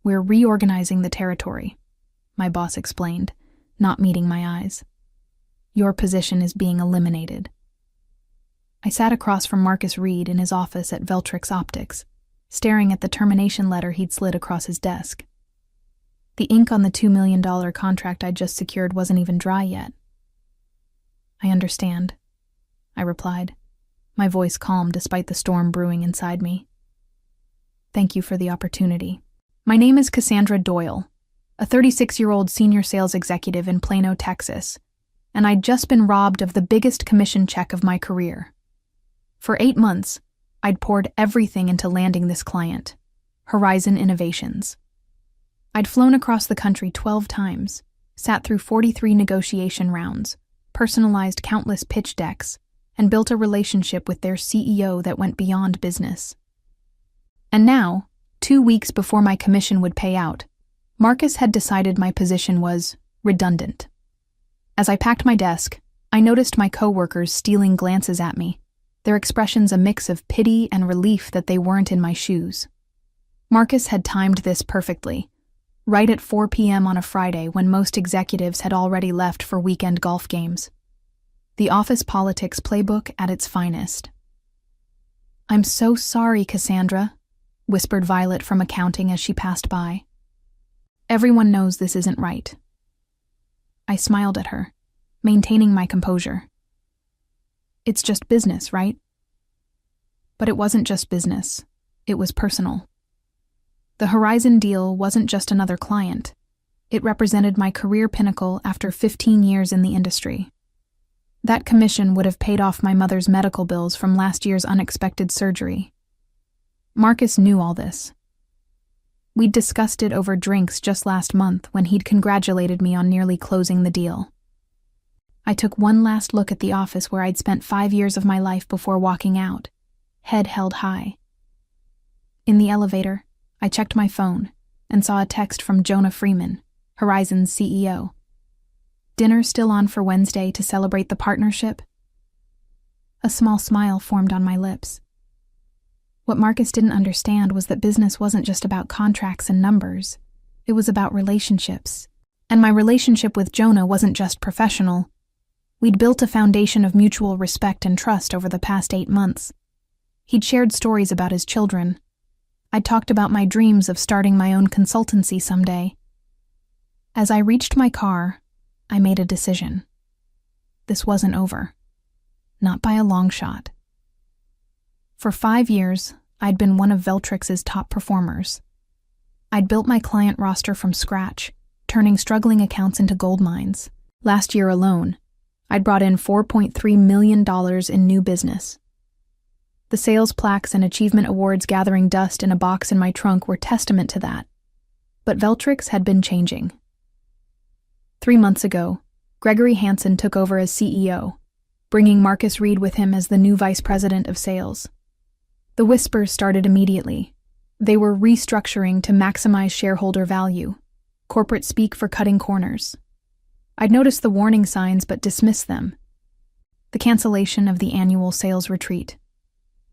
We're reorganizing the territory, my boss explained, not meeting my eyes. Your position is being eliminated. I sat across from Marcus Reed in his office at Veltrix Optics, staring at the termination letter he'd slid across his desk. The ink on the $2 million contract I'd just secured wasn't even dry yet. I understand, I replied, my voice calm despite the storm brewing inside me. Thank you for the opportunity. My name is Cassandra Doyle, a 36-year-old senior sales executive in Plano, Texas, and I'd just been robbed of the biggest commission check of my career. For 8 months, I'd poured everything into landing this client, Horizon Innovations. I'd flown across the country 12 times, sat through 43 negotiation rounds, personalized countless pitch decks, and built a relationship with their CEO that went beyond business. And now, 2 weeks before my commission would pay out, Marcus had decided my position was redundant. As I packed my desk, I noticed my coworkers stealing glances at me, their expressions a mix of pity and relief that they weren't in my shoes. Marcus had timed this perfectly, right at 4 p.m. on a Friday when most executives had already left for weekend golf games. The office politics playbook at its finest. "I'm so sorry, Cassandra," whispered Violet from accounting as she passed by. "Everyone knows this isn't right." I smiled at her, maintaining my composure. "It's just business, right?" But it wasn't just business. It was personal. The Horizon deal wasn't just another client. It represented my career pinnacle after 15 years in the industry. That commission would have paid off my mother's medical bills from last year's unexpected surgery. Marcus knew all this. We'd discussed it over drinks just last month when he'd congratulated me on nearly closing the deal. I took one last look at the office where I'd spent 5 years of my life before walking out, head held high. In the elevator, I checked my phone and saw a text from Jonah Freeman, Horizon's CEO. "Dinner still on for Wednesday to celebrate the partnership?" A small smile formed on my lips. What Marcus didn't understand was that business wasn't just about contracts and numbers. It was about relationships. And my relationship with Jonah wasn't just professional. We'd built a foundation of mutual respect and trust over the past 8 months. He'd shared stories about his children. I'd talked about my dreams of starting my own consultancy someday. As I reached my car, I made a decision. This wasn't over. Not by a long shot. For 5 years, I'd been one of Veltrix's top performers. I'd built my client roster from scratch, turning struggling accounts into gold mines. Last year alone, I'd brought in $4.3 million in new business. The sales plaques and achievement awards gathering dust in a box in my trunk were testament to that. But Veltrix had been changing. 3 months ago, Gregory Hansen took over as CEO, bringing Marcus Reed with him as the new vice president of sales. The whispers started immediately. They were restructuring to maximize shareholder value, corporate speak for cutting corners. I'd noticed the warning signs but dismissed them. The cancellation of the annual sales retreat.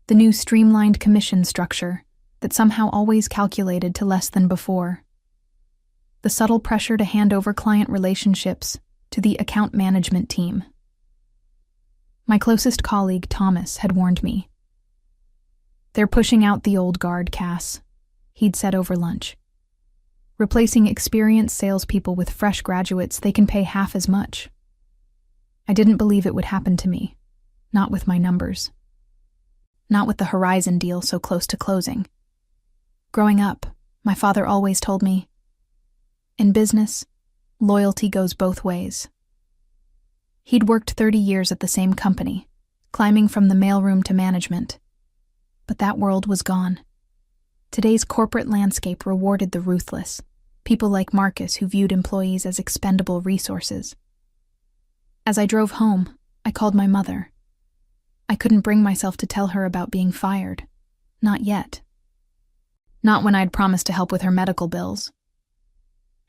The new streamlined commission structure that somehow always calculated to less than before. The subtle pressure to hand over client relationships to the account management team. My closest colleague, Thomas, had warned me. "They're pushing out the old guard, Cass," he'd said over lunch. "Replacing experienced salespeople with fresh graduates they can pay half as much." I didn't believe it would happen to me, not with my numbers. Not with the Horizon deal so close to closing. Growing up, my father always told me, "In business, loyalty goes both ways." He'd worked 30 years at the same company, climbing from the mailroom to management. But that world was gone. Today's corporate landscape rewarded the ruthless, people like Marcus who viewed employees as expendable resources. As I drove home, I called my mother. I couldn't bring myself to tell her about being fired. Not yet. Not when I'd promised to help with her medical bills.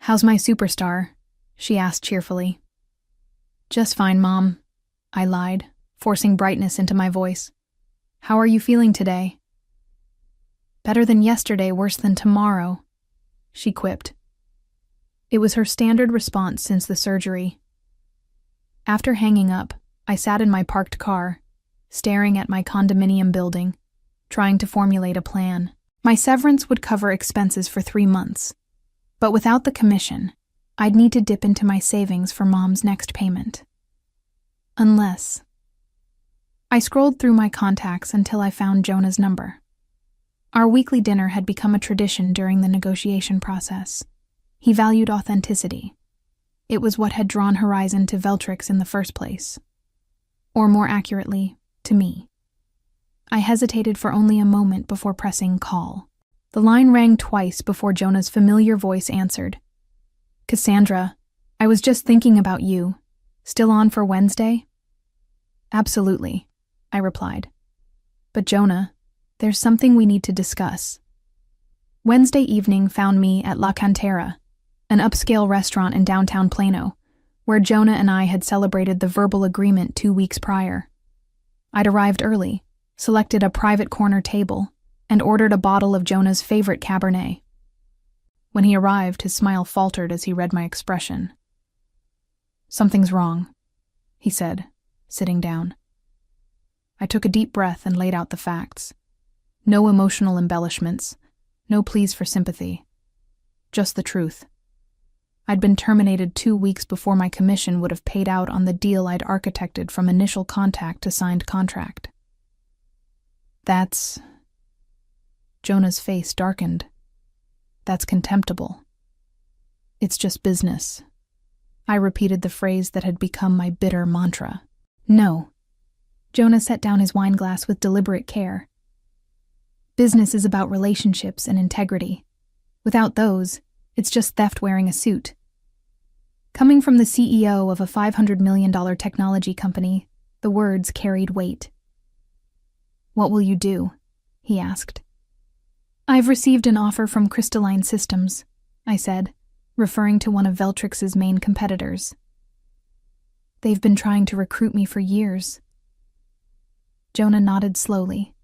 "How's my superstar?" she asked cheerfully. "Just fine, Mom," I lied, forcing brightness into my voice. "How are you feeling today?" "Better than yesterday, worse than tomorrow," she quipped. It was her standard response since the surgery. After hanging up, I sat in my parked car, staring at my condominium building, trying to formulate a plan. My severance would cover expenses for 3 months, but without the commission, I'd need to dip into my savings for Mom's next payment. Unless... I scrolled through my contacts until I found Jonah's number. Our weekly dinner had become a tradition during the negotiation process. He valued authenticity. It was what had drawn Horizon to Veltrix in the first place. Or more accurately, to me. I hesitated for only a moment before pressing call. The line rang twice before Jonah's familiar voice answered. Cassandra, I was just thinking about you. Still on for Wednesday? Absolutely, I replied. But Jonah, there's something we need to discuss. Wednesday evening found me at La Cantera, an upscale restaurant in downtown Plano, where Jonah and I had celebrated the verbal agreement 2 weeks prior. I'd arrived early, selected a private corner table, and ordered a bottle of Jonah's favorite Cabernet. When he arrived, his smile faltered as he read my expression. Something's wrong, he said, sitting down. I took a deep breath and laid out the facts. No emotional embellishments, no pleas for sympathy. Just the truth. I'd been terminated 2 weeks before my commission would have paid out on the deal I'd architected from initial contact to signed contract. That's... Jonah's face darkened. That's contemptible. It's just business. I repeated the phrase that had become my bitter mantra. No. Jonah set down his wine glass with deliberate care. Business is about relationships and integrity. Without those, it's just theft wearing a suit. Coming from the CEO of a $500 million technology company, the words carried weight. What will you do? He asked. I've received an offer from Crystalline Systems, I said, referring to one of Veltrix's main competitors. They've been trying to recruit me for years. Jonah nodded slowly,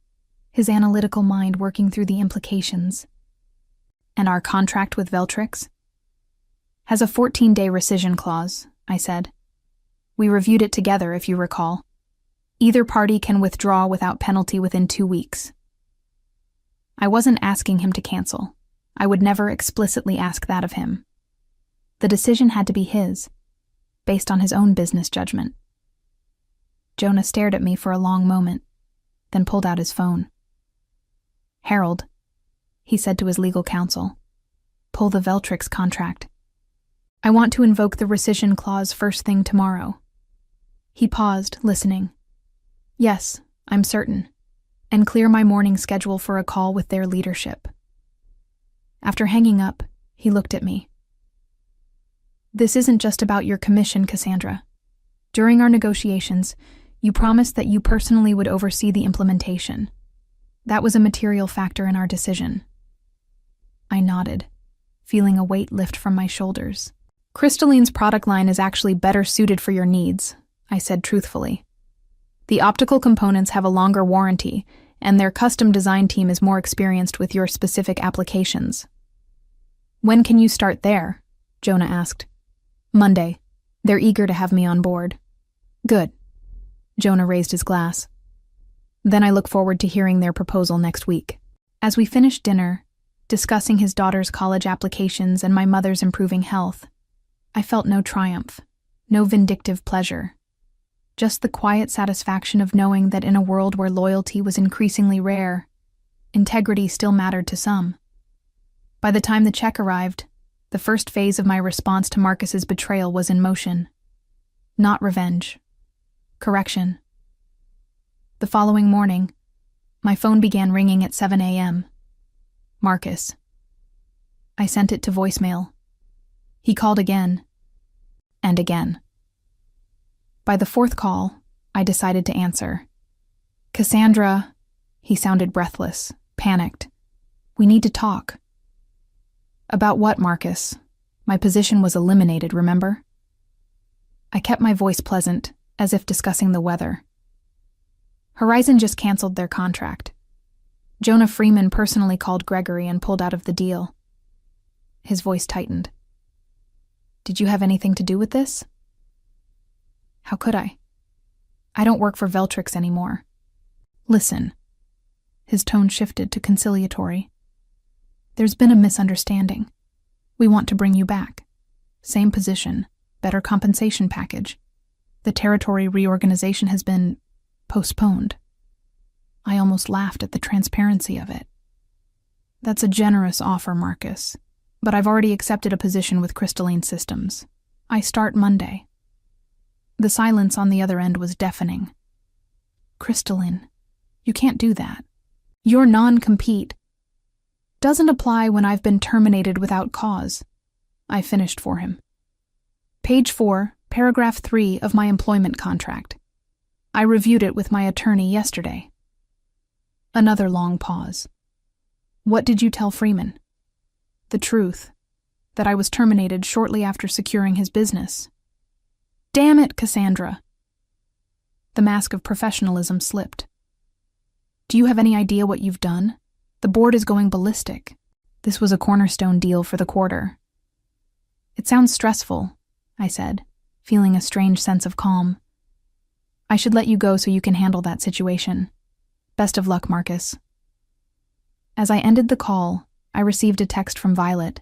his analytical mind working through the implications. And our contract with Veltrix? Has a 14-day rescission clause, I said. We reviewed it together, if you recall. Either party can withdraw without penalty within 2 weeks. I wasn't asking him to cancel. I would never explicitly ask that of him. The decision had to be his, based on his own business judgment. Jonah stared at me for a long moment, then pulled out his phone. Harold, he said to his legal counsel, pull the Veltrix contract. I want to invoke the rescission clause first thing tomorrow. He paused, listening. Yes, I'm certain, and clear my morning schedule for a call with their leadership. After hanging up, he looked at me. This isn't just about your commission, Cassandra. During our negotiations, you promised that you personally would oversee the implementation. That was a material factor in our decision. I nodded, feeling a weight lift from my shoulders. Crystalline's product line is actually better suited for your needs, I said truthfully. The optical components have a longer warranty, and their custom design team is more experienced with your specific applications. When can you start there? Jonah asked. Monday. They're eager to have me on board. Good. Jonah raised his glass. Then I look forward to hearing their proposal next week. As we finished dinner, discussing his daughter's college applications and my mother's improving health, I felt no triumph, no vindictive pleasure. Just the quiet satisfaction of knowing that in a world where loyalty was increasingly rare, integrity still mattered to some. By the time the check arrived, the first phase of my response to Marcus's betrayal was in motion. Not revenge. Correction. The following morning, my phone began ringing at 7 a.m. Marcus. I sent it to voicemail. He called again. And again. By the fourth call, I decided to answer. Cassandra, he sounded breathless, panicked. We need to talk. About what, Marcus? My position was eliminated, remember? I kept my voice pleasant, as if discussing the weather. Horizon just canceled their contract. Jonah Freeman personally called Gregory and pulled out of the deal. His voice tightened. Did you have anything to do with this? How could I? I don't work for Veltrix anymore. Listen. His tone shifted to conciliatory. There's been a misunderstanding. We want to bring you back. Same position, better compensation package. The territory reorganization has been postponed. I almost laughed at the transparency of it. That's a generous offer, Marcus, but I've already accepted a position with Crystalline Systems. I start Monday. The silence on the other end was deafening. Crystalline, you can't do that. Your non-compete doesn't apply when I've been terminated without cause. I finished for him. Page 4, paragraph 3 of my employment contract. I reviewed it with my attorney yesterday. Another long pause. What did you tell Freeman? The truth, that I was terminated shortly after securing his business. Damn it, Cassandra. The mask of professionalism slipped. Do you have any idea what you've done? The board is going ballistic. This was a cornerstone deal for the quarter. It sounds stressful, I said, feeling a strange sense of calm. I should let you go so you can handle that situation. Best of luck, Marcus. As I ended the call, I received a text from Violet.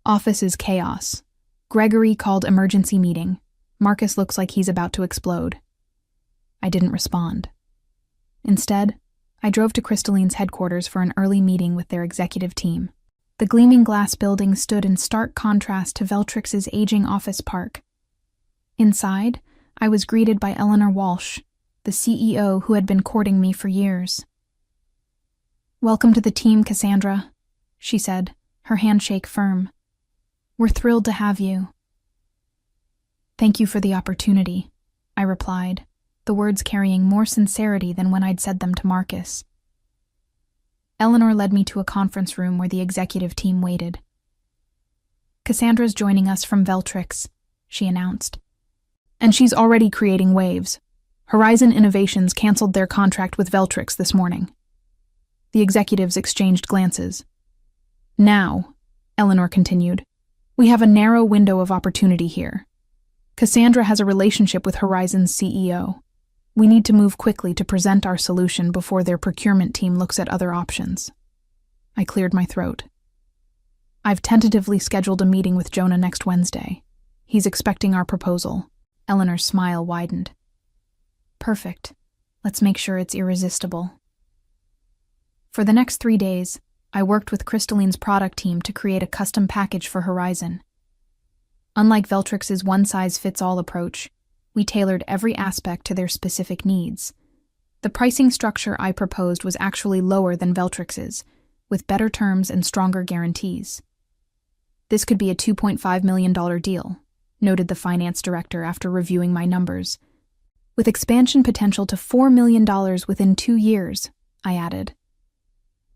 Office is chaos. Gregory called emergency meeting. Marcus looks like he's about to explode. I didn't respond. Instead, I drove to Crystalline's headquarters for an early meeting with their executive team. The gleaming glass building stood in stark contrast to Veltrix's aging office park. Inside, I was greeted by Eleanor Walsh, the CEO who had been courting me for years. Welcome to the team, Cassandra, she said, her handshake firm. We're thrilled to have you. Thank you for the opportunity, I replied, the words carrying more sincerity than when I'd said them to Marcus. Eleanor led me to a conference room where the executive team waited. Cassandra's joining us from Veltrix, she announced. And she's already creating waves. Horizon Innovations canceled their contract with Veltrix this morning. The executives exchanged glances. Now, Eleanor continued, we have a narrow window of opportunity here. Cassandra has a relationship with Horizon's CEO. We need to move quickly to present our solution before their procurement team looks at other options. I cleared my throat. I've tentatively scheduled a meeting with Jonah next Wednesday. He's expecting our proposal. Eleanor's smile widened. Perfect. Let's make sure it's irresistible. For the next 3 days, I worked with Crystalline's product team to create a custom package for Horizon. Unlike Veltrix's one-size-fits-all approach, we tailored every aspect to their specific needs. The pricing structure I proposed was actually lower than Veltrix's, with better terms and stronger guarantees. This could be a $2.5 million deal, noted the finance director after reviewing my numbers. With expansion potential to $4 million within 2 years, I added.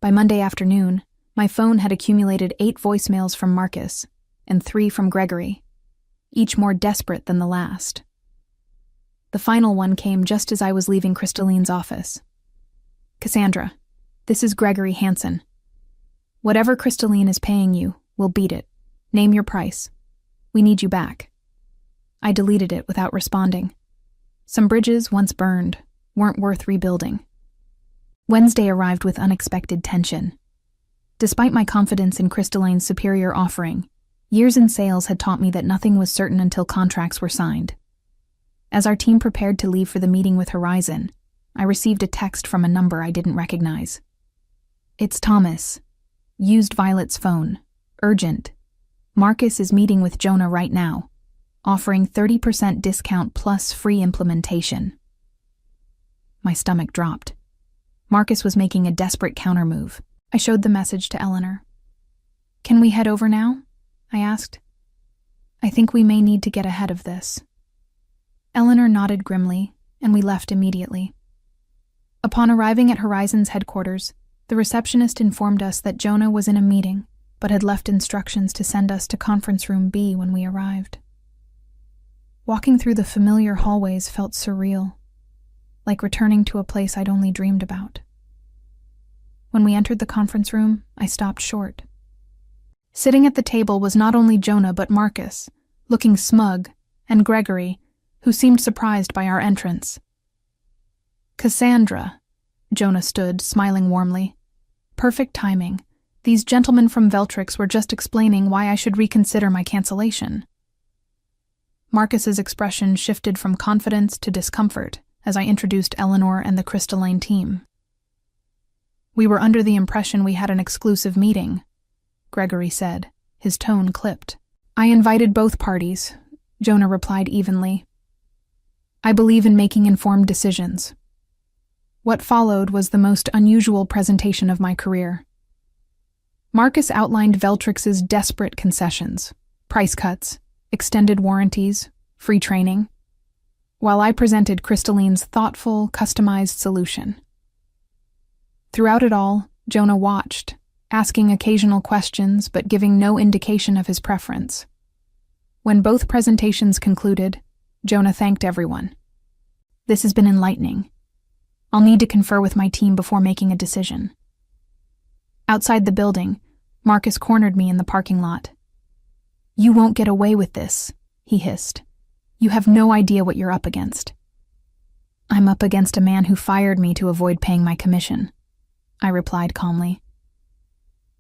By Monday afternoon, my phone had accumulated 8 voicemails from Marcus and 3 from Gregory, each more desperate than the last. The final one came just as I was leaving Crystalline's office. Cassandra, this is Gregory Hansen. Whatever Crystalline is paying you, we'll beat it. Name your price. We need you back. I deleted it without responding. Some bridges, once burned, weren't worth rebuilding. Wednesday arrived with unexpected tension. Despite my confidence in Crystalline's superior offering, years in sales had taught me that nothing was certain until contracts were signed. As our team prepared to leave for the meeting with Horizon, I received a text from a number I didn't recognize. It's Thomas. Used Violet's phone. Urgent. Marcus is meeting with Jonah right now, offering 30% discount plus free implementation. My stomach dropped. Marcus was making a desperate countermove. I showed the message to Eleanor. Can we head over now? I asked. I think we may need to get ahead of this. Eleanor nodded grimly, and we left immediately. Upon arriving at Horizon's headquarters, the receptionist informed us that Jonah was in a meeting, but had left instructions to send us to conference room B when we arrived. Walking through the familiar hallways felt surreal, like returning to a place I'd only dreamed about. When we entered the conference room, I stopped short. Sitting at the table was not only Jonah but Marcus, looking smug, and Gregory, who seemed surprised by our entrance. "Cassandra," Jonah stood, smiling warmly. "Perfect timing. These gentlemen from Veltrix were just explaining why I should reconsider my cancellation." Marcus's expression shifted from confidence to discomfort as I introduced Eleanor and the Crystalline team. "We were under the impression we had an exclusive meeting," Gregory said, his tone clipped. "I invited both parties," Jonah replied evenly. "I believe in making informed decisions." What followed was the most unusual presentation of my career. Marcus outlined Veltrix's desperate concessions, price cuts, extended warranties, free training, while I presented Crystalline's thoughtful, customized solution. Throughout it all, Jonah watched, asking occasional questions but giving no indication of his preference. When both presentations concluded, Jonah thanked everyone. "This has been enlightening. I'll need to confer with my team before making a decision." Outside the building, Marcus cornered me in the parking lot. "You won't get away with this," he hissed. "You have no idea what you're up against." "I'm up against a man who fired me to avoid paying my commission," I replied calmly.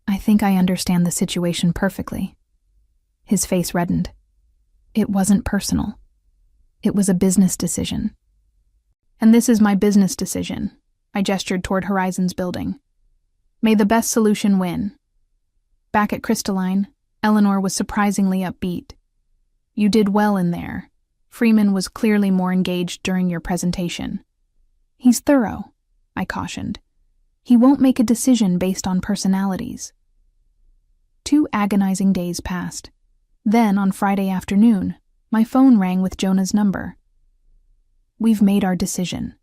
"I think I understand the situation perfectly." His face reddened. "It wasn't personal. It was a business decision." "And this is my business decision," I gestured toward Horizon's building. "May the best solution win." Back at Crystalline, Eleanor was surprisingly upbeat. "You did well in there. Freeman was clearly more engaged during your presentation." "He's thorough," I cautioned. "He won't make a decision based on personalities." 2 agonizing days passed. Then, on Friday afternoon, my phone rang with Jonah's number. "We've made our decision,"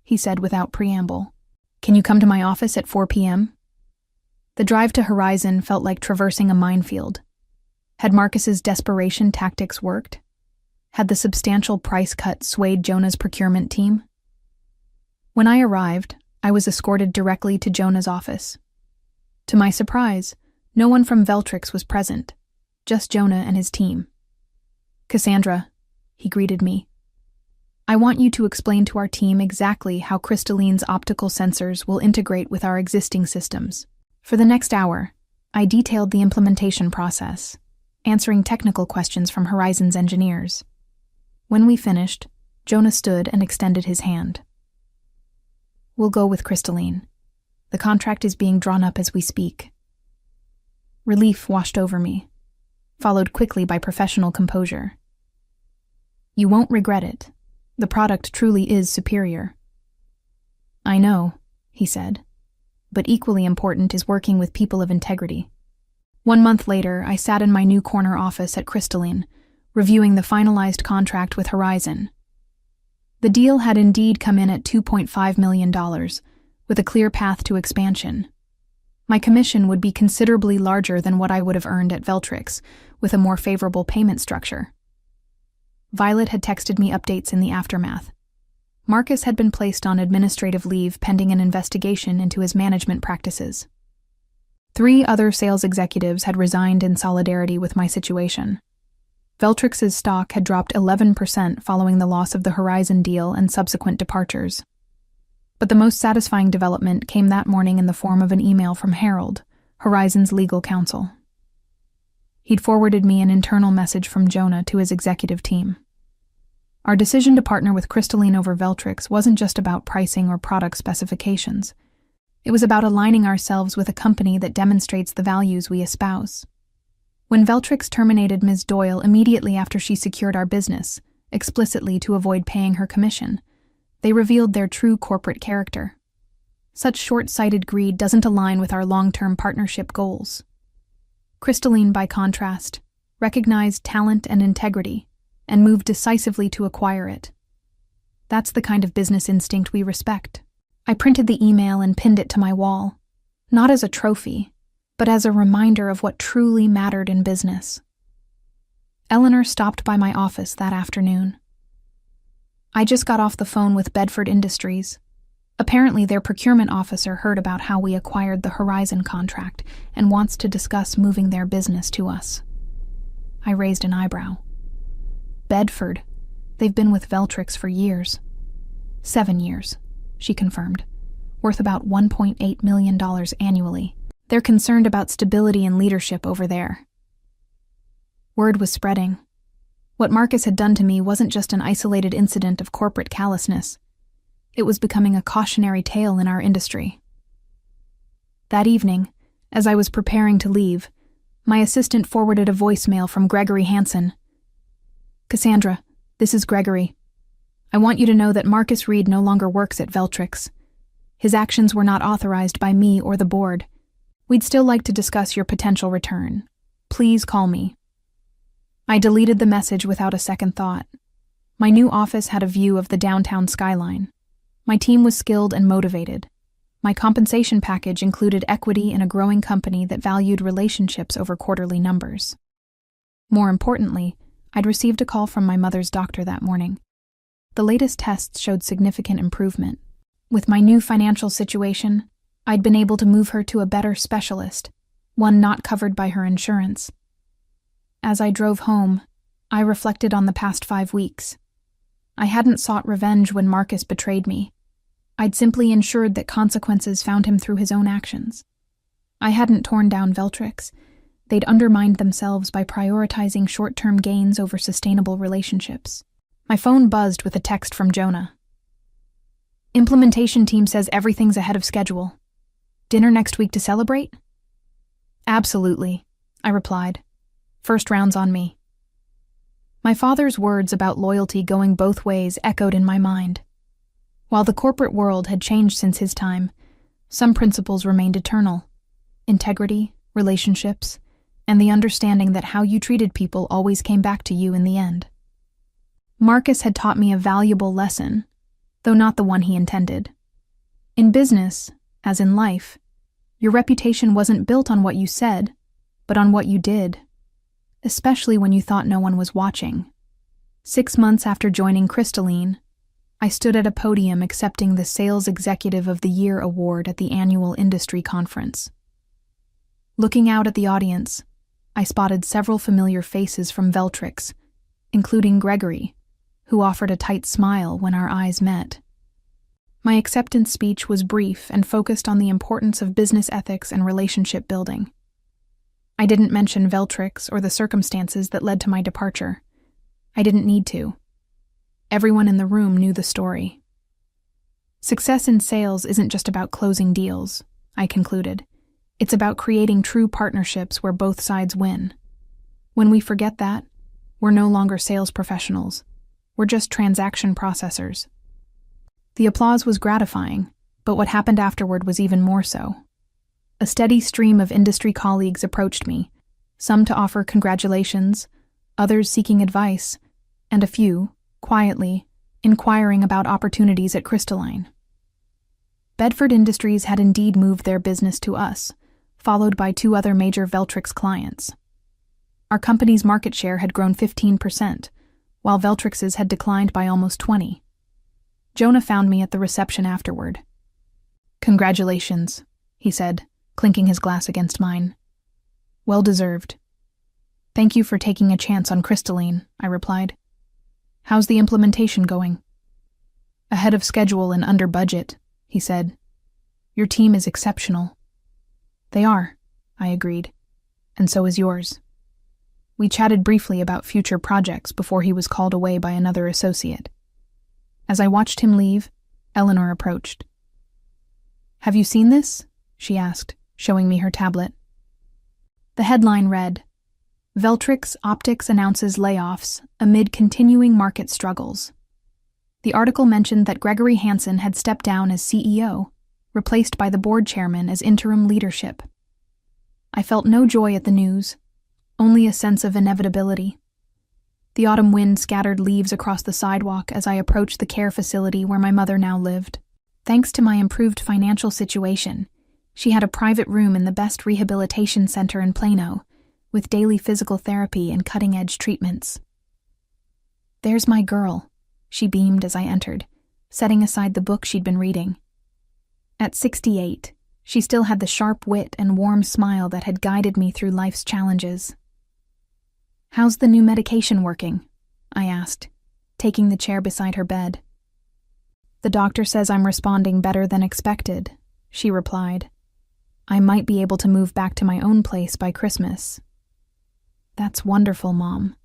he said without preamble. "Can you come to my office at 4 p.m.? The drive to Horizon felt like traversing a minefield. Had Marcus's desperation tactics worked? Had the substantial price cut swayed Jonah's procurement team? When I arrived, I was escorted directly to Jonah's office. To my surprise, no one from Veltrix was present, just Jonah and his team. "Cassandra," he greeted me, "I want you to explain to our team exactly how Crystalline's optical sensors will integrate with our existing systems." For the next hour, I detailed the implementation process, answering technical questions from Horizon's engineers. When we finished, Jonah stood and extended his hand. "We'll go with Crystalline. The contract is being drawn up as we speak." Relief washed over me, followed quickly by professional composure. "You won't regret it. The product truly is superior." "I know," he said, "but equally important is working with people of integrity." 1 month later, I sat in my new corner office at Crystalline, reviewing the finalized contract with Horizon. The deal had indeed come in at $2.5 million, with a clear path to expansion. My commission would be considerably larger than what I would have earned at Veltrix, with a more favorable payment structure. Violet had texted me updates in the aftermath. Marcus had been placed on administrative leave pending an investigation into his management practices. 3 other sales executives had resigned in solidarity with my situation. Veltrix's stock had dropped 11% following the loss of the Horizon deal and subsequent departures. But the most satisfying development came that morning in the form of an email from Harold, Horizon's legal counsel. He'd forwarded me an internal message from Jonah to his executive team. Our decision to partner with Crystalline over Veltrix wasn't just about pricing or product specifications. It was about aligning ourselves with a company that demonstrates the values we espouse. When Veltrix terminated Ms. Doyle immediately after she secured our business, explicitly to avoid paying her commission, they revealed their true corporate character. Such short-sighted greed doesn't align with our long-term partnership goals. Crystalline, by contrast, recognized talent and integrity and moved decisively to acquire it. That's the kind of business instinct we respect. I printed the email and pinned it to my wall, not as a trophy, but as a reminder of what truly mattered in business. Eleanor stopped by my office that afternoon. "I just got off the phone with Bedford Industries," Apparently, their procurement officer heard about how we acquired the Horizon contract and wants to discuss moving their business to us. I raised an eyebrow. Bedford. They've been with Veltrix for years. 7 years, she confirmed, worth about $1.8 million annually. They're concerned about stability and leadership over there. Word was spreading. What Marcus had done to me wasn't just an isolated incident of corporate callousness. It was becoming a cautionary tale in our industry. That evening, as I was preparing to leave, my assistant forwarded a voicemail from Gregory Hansen. "Cassandra, this is Gregory. I want you to know that Marcus Reed no longer works at Veltrix. His actions were not authorized by me or the board. We'd still like to discuss your potential return. Please call me." I deleted the message without a second thought. My new office had a view of the downtown skyline. My team was skilled and motivated. My compensation package included equity in a growing company that valued relationships over quarterly numbers. More importantly, I'd received a call from my mother's doctor that morning. The latest tests showed significant improvement. With my new financial situation, I'd been able to move her to a better specialist, one not covered by her insurance. As I drove home, I reflected on the past 5 weeks. I hadn't sought revenge when Marcus betrayed me. I'd simply ensured that consequences found him through his own actions. I hadn't torn down Veltrix. They'd undermined themselves by prioritizing short-term gains over sustainable relationships. My phone buzzed with a text from Jonah. "Implementation team says everything's ahead of schedule. Dinner next week to celebrate?" "Absolutely," I replied. "First round's on me." My father's words about loyalty going both ways echoed in my mind. While the corporate world had changed since his time, some principles remained eternal: integrity, relationships, and the understanding that how you treated people always came back to you in the end. Marcus had taught me a valuable lesson, though not the one he intended. In business, as in life, your reputation wasn't built on what you said, but on what you did, especially when you thought no one was watching. 6 months after joining Crystalline, I stood at a podium accepting the Sales Executive of the Year award at the annual industry conference. Looking out at the audience, I spotted several familiar faces from Veltrix, including Gregory, who offered a tight smile when our eyes met. My acceptance speech was brief and focused on the importance of business ethics and relationship building. I didn't mention Veltrix or the circumstances that led to my departure. I didn't need to. Everyone in the room knew the story. Success in sales isn't just about closing deals, I concluded. It's about creating true partnerships where both sides win. When we forget that, we're no longer sales professionals. We're just transaction processors. The applause was gratifying, but what happened afterward was even more so. A steady stream of industry colleagues approached me, some to offer congratulations, others seeking advice, and a few, quietly, inquiring about opportunities at Crystalline. Bedford Industries had indeed moved their business to us, followed by 2 other major Veltrix clients. Our company's market share had grown 15%, while Veltrix's had declined by almost 20%. Jonah found me at the reception afterward. "Congratulations," he said, clinking his glass against mine. "Well deserved." "Thank you for taking a chance on Crystalline," I replied. "How's the implementation going?" "Ahead of schedule and under budget," he said. "Your team is exceptional." "They are," I agreed, "and so is yours." We chatted briefly about future projects before he was called away by another associate. As I watched him leave, Eleanor approached. "Have you seen this?" she asked, showing me her tablet. The headline read, "Veltrix Optics announces layoffs amid continuing market struggles." The article mentioned that Gregory Hansen had stepped down as CEO, replaced by the board chairman as interim leadership. I felt no joy at the news, only a sense of inevitability. The autumn wind scattered leaves across the sidewalk as I approached the care facility where my mother now lived. Thanks to my improved financial situation, she had a private room in the best rehabilitation center in Plano, with daily physical therapy and cutting-edge treatments. "There's my girl," she beamed as I entered, setting aside the book she'd been reading. At 68, she still had the sharp wit and warm smile that had guided me through life's challenges. "How's the new medication working?" I asked, taking the chair beside her bed. "The doctor says I'm responding better than expected," she replied. "I might be able to move back to my own place by Christmas." "That's wonderful, Mom."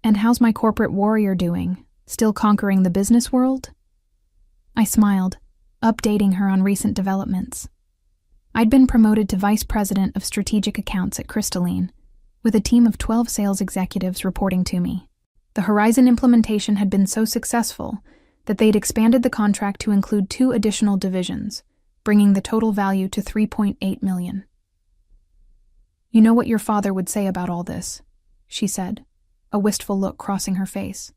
"And how's my corporate warrior doing? Still conquering the business world?" I smiled, updating her on recent developments. I'd been promoted to Vice President of Strategic Accounts at Crystalline, with a team of 12 sales executives reporting to me. The Horizon implementation had been so successful that they'd expanded the contract to include 2 additional divisions, bringing the total value to $3.8 million. "You know what your father would say about all this," she said, a wistful look crossing her face.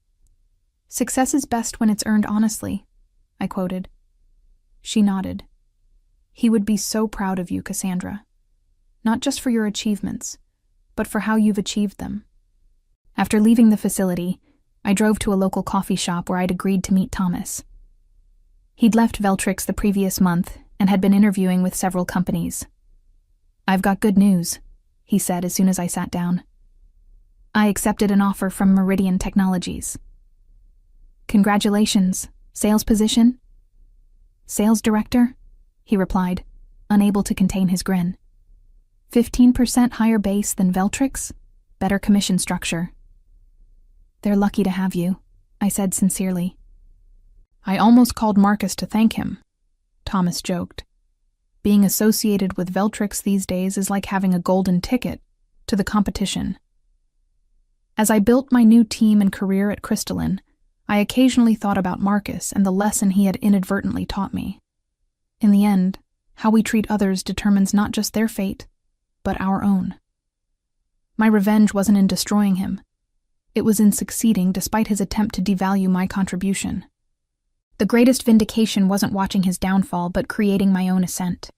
"Success is best when it's earned honestly," I quoted. She nodded. "He would be so proud of you, Cassandra. Not just for your achievements, but for how you've achieved them." After leaving the facility, I drove to a local coffee shop where I'd agreed to meet Thomas. He'd left Veltrix the previous month and had been interviewing with several companies. "I've got good news," he said as soon as I sat down. "I accepted an offer from Meridian Technologies." "Congratulations. Sales position?" "Sales director," he replied, unable to contain his grin. 15% higher base than Veltrix, better commission structure. "They're lucky to have you," I said sincerely. "I almost called Marcus to thank him," Thomas joked. "Being associated with Veltrix these days is like having a golden ticket to the competition." As I built my new team and career at Crystalline, I occasionally thought about Marcus and the lesson he had inadvertently taught me. In the end, how we treat others determines not just their fate, but our own. My revenge wasn't in destroying him. It was in succeeding despite his attempt to devalue my contribution. The greatest vindication wasn't watching his downfall, but creating my own ascent.